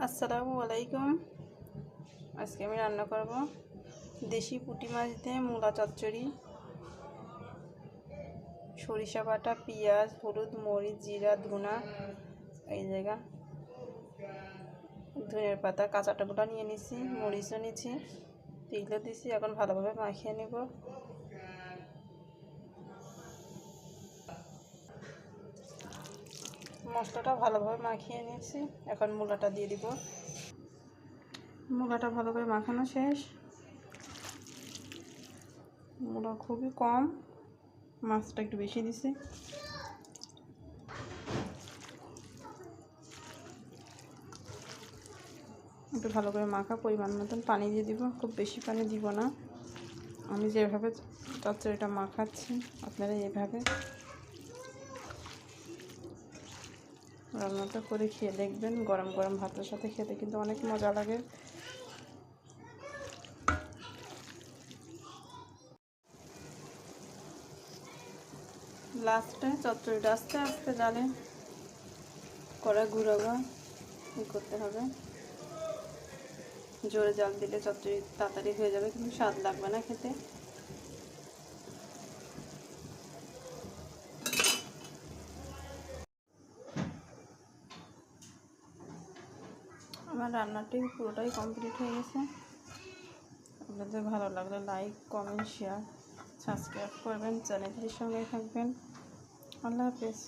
আসসালামু আলাইকুম। আজকে আমি রান্না করব দেশি পুঁটি মাছ দিয়ে মূলা চচ্চড়ি। সরিষা বাটা, পেঁয়াজ, হলুদ, মরিচ, জিরা, ধনা, এই জায়গা ধনের পাতা, কাঁচা টমেটো নিয়ে নিছি, মরিচও নিচ্ছি, এগুলো দিছি। এখন ভালোভাবে মাখিয়ে নেব। মশলাটা ভালোভাবে মাখিয়ে নিয়েছি। এখন মূলাটা দিয়ে দিব। মূলাটা ভালো করে মাখানো শেষ। মূলা খুবই কম, মাছটা একটু বেশি দিছি। একটু ভালো করে মাখা, পরিমাণ মতন পানি দিয়ে দিব। খুব বেশি পানি দিব না। আমি যেভাবে চচ্চড়িটা মাখাচ্ছি আপনারা এইভাবে রান্নাটা করে খেয়ে দেখবেন। গরম গরম ভাতের সাথে খেতে কিন্তু অনেক মজা লাগে। লাস্টে চচ্চড়িটা আস্তে আস্তে জালে কড়া ঘুরাবা করতে হবে। জোরে জাল দিলে চচ্চড়ি তাড়াতাড়ি হয়ে যাবে, কিন্তু স্বাদ লাগবে না খেতে। আমার রান্নাটি পুরোটাই কমপ্লিট হয়ে গেছে। আপনাদের ভালো লাগলে লাইক, কমেন্ট, শেয়ার, সাবস্ক্রাইব করবেন। চ্যানেলটির সঙ্গে থাকবেন। আল্লাহ হাফেজ।